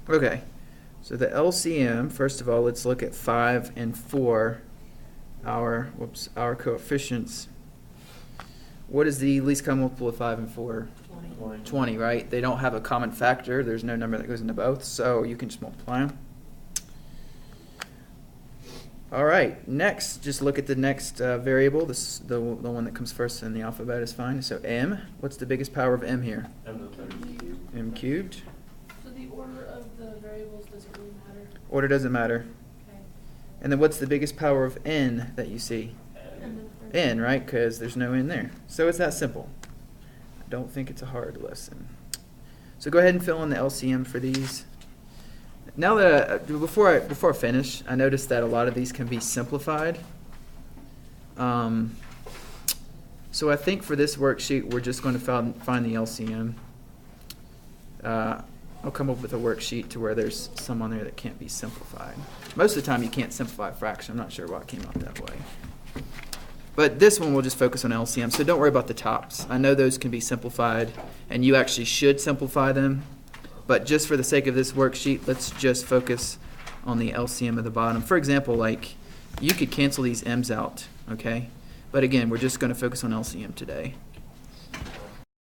Okay, so the LCM, first of all, let's look at 5 and 4, our coefficients. What is the least common multiple of 5 and 4? 20, right? They don't have a common factor. There's no number that goes into both, so you can just multiply them. All right, next, just look at the next variable. This the one that comes first in the alphabet is fine. So m, what's the biggest power of m here? M cubed. So the order of the variables doesn't really matter? Order doesn't matter. Okay. And then what's the biggest power of n that you see? N, right? Because there's no n there. So it's that simple. I don't think it's a hard lesson. So go ahead and fill in the LCM for these. Now that before I finish, I noticed that a lot of these can be simplified. So I think for this worksheet, we're just going to find the LCM. I'll come up with a worksheet to where there's some on there that can't be simplified. Most of the time, you can't simplify a fraction. I'm not sure why it came out that way. But this one, we'll just focus on LCM, so don't worry about the tops. I know those can be simplified, and you actually should simplify them. But just for the sake of this worksheet, let's just focus on the LCM at the bottom. For example, you could cancel these m's out, okay? But again, we're just going to focus on LCM today.